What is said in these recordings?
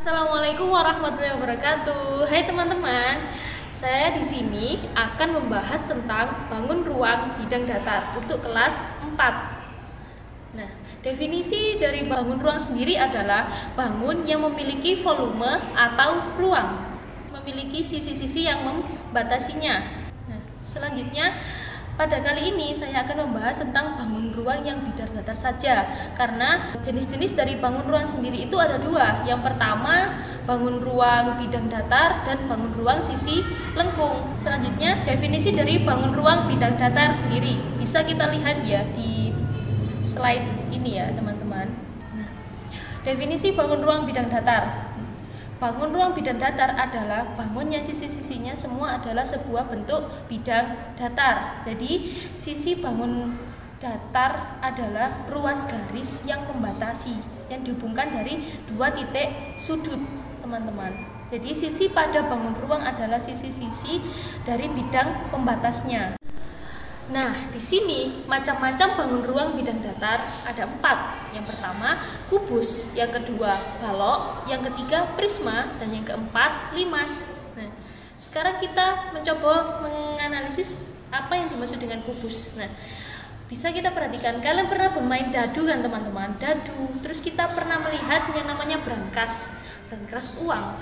Assalamualaikum warahmatullahi wabarakatuh. Hai teman-teman, saya di sini akan membahas tentang bangun ruang bidang datar untuk kelas 4. Nah, definisi dari bangun ruang sendiri adalah bangun yang memiliki volume atau ruang, memiliki sisi-sisi yang membatasinya. Nah, selanjutnya pada kali ini saya akan membahas tentang bangun ruang yang bidang datar saja, karena jenis-jenis dari bangun ruang sendiri itu ada dua. Yang pertama, bangun ruang bidang datar dan bangun ruang sisi lengkung. Selanjutnya, definisi dari bangun ruang bidang datar sendiri bisa kita lihat ya di slide ini ya teman-teman. Nah, definisi bangun ruang bidang datar. Bangun ruang bidang datar adalah bangun yang sisi-sisinya semua adalah sebuah bentuk bidang datar. Jadi sisi bangun datar adalah ruas garis yang membatasi, yang dihubungkan dari dua titik sudut, teman-teman. Jadi sisi pada bangun ruang adalah sisi-sisi dari bidang pembatasnya. Nah, di sini macam-macam bangun ruang bidang datar ada 4. Yang pertama, kubus, yang kedua, balok, yang ketiga, prisma, dan yang keempat, limas. Nah, sekarang kita mencoba menganalisis apa yang dimaksud dengan kubus. Nah, bisa kita perhatikan, kalian pernah bermain dadu kan teman-teman? Dadu, terus kita pernah melihat yang namanya brankas uang.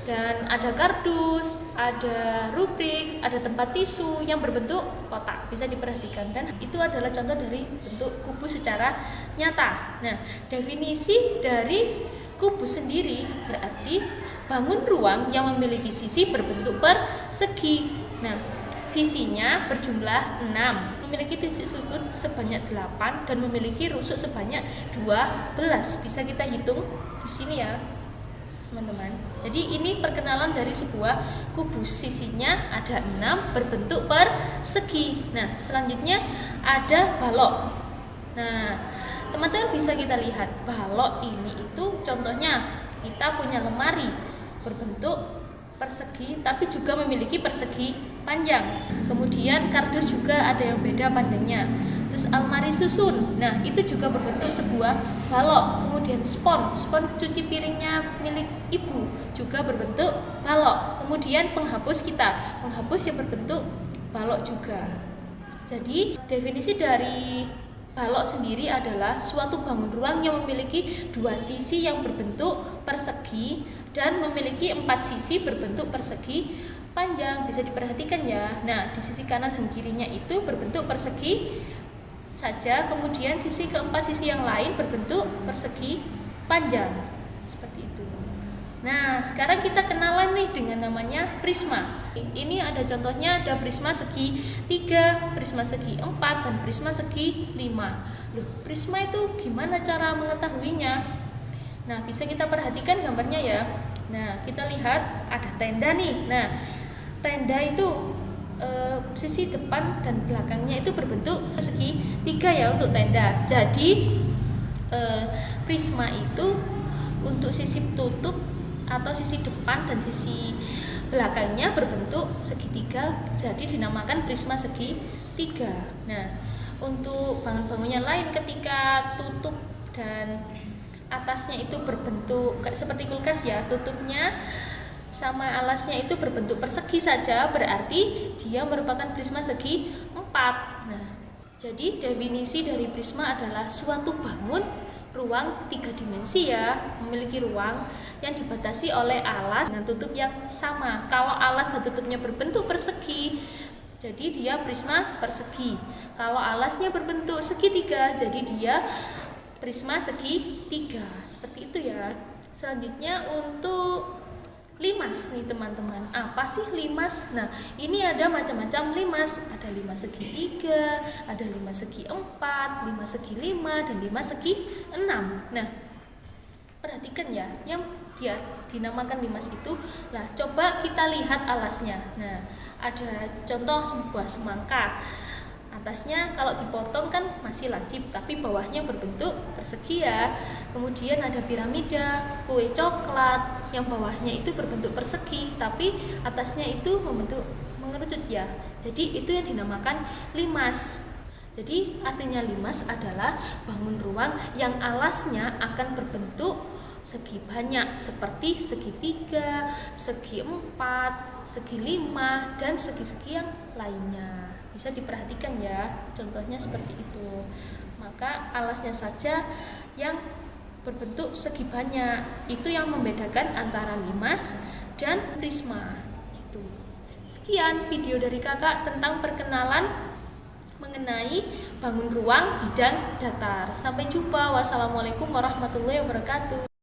Dan ada kardus, ada rubrik, ada tempat tisu yang berbentuk kotak, bisa diperhatikan, dan itu adalah contoh dari bentuk kubus secara nyata. Nah, definisi dari kubus sendiri berarti bangun ruang yang memiliki sisi berbentuk persegi. Nah, sisinya berjumlah 6, memiliki titik sudut sebanyak 8 dan memiliki rusuk sebanyak 12. Bisa kita hitung di sini ya teman-teman. Jadi ini perkenalan dari sebuah kubus, sisinya ada 6, berbentuk persegi. Nah, selanjutnya ada balok. Nah, teman-teman bisa kita lihat balok ini itu contohnya kita punya lemari berbentuk persegi tapi juga memiliki persegi panjang. Kemudian kardus juga ada yang beda panjangnya. Terus almari susun, nah itu juga berbentuk sebuah balok. Kemudian spon cuci piringnya milik ibu juga berbentuk balok. Kemudian penghapus yang berbentuk balok juga. Jadi definisi dari balok sendiri adalah suatu bangun ruang yang memiliki dua sisi yang berbentuk persegi dan memiliki 4 sisi berbentuk persegi panjang. Bisa diperhatikan ya. Nah, di sisi kanan dan kirinya itu berbentuk persegi saja, kemudian sisi keempat, sisi yang lain berbentuk persegi panjang, seperti itu. Nah, sekarang kita kenalan nih dengan namanya prisma. Ini ada contohnya, ada prisma segi 3, prisma segi 4, dan prisma segi 5. Loh, prisma itu gimana cara mengetahuinya? Nah, bisa kita perhatikan gambarnya ya. Nah, kita lihat ada tenda nih. Nah, tenda itu sisi depan dan belakangnya itu berbentuk persegi 3 ya untuk tenda. Jadi prisma itu untuk sisi tutup atau sisi depan dan sisi belakangnya berbentuk segitiga, jadi dinamakan prisma segi 3. Nah, untuk bangun-bangunan lain ketika tutup dan atasnya itu berbentuk seperti kulkas ya, tutupnya sama alasnya itu berbentuk persegi saja, berarti dia merupakan prisma segi 4. Nah, jadi definisi dari prisma adalah suatu bangun ruang 3 dimensi ya, memiliki ruang yang dibatasi oleh alas dengan tutup yang sama. Kalau alas dan tutupnya berbentuk persegi, jadi dia prisma persegi. Kalau alasnya berbentuk segitiga, jadi dia prisma segi 3. Seperti itu ya. Selanjutnya untuk limas nih teman-teman. Apa sih limas? Nah, ini ada macam-macam limas. Ada limas segi 3, ada limas segi 4, limas segi 5, dan limas segi 6. Nah, perhatikan ya, yang dia dinamakan limas itu. Nah, coba kita lihat alasnya. Nah, ada contoh sebuah semangka. Atasnya kalau dipotong kan masih lancip, tapi bawahnya berbentuk persegi ya. Kemudian ada piramida, kue coklat, yang bawahnya itu berbentuk persegi, tapi atasnya itu membentuk mengerucut ya. Jadi itu yang dinamakan limas. Jadi artinya limas adalah bangun ruang yang alasnya akan berbentuk segi banyak seperti segitiga, segi 4, segi 5, dan segi-segi yang lainnya. Bisa diperhatikan ya, contohnya seperti itu. Maka alasnya saja yang berbentuk segi banyak, itu yang membedakan antara limas dan prisma. Gitu. Sekian video dari kakak tentang perkenalan mengenai bangun ruang bidang datar. Sampai jumpa. Wassalamualaikum warahmatullahi wabarakatuh.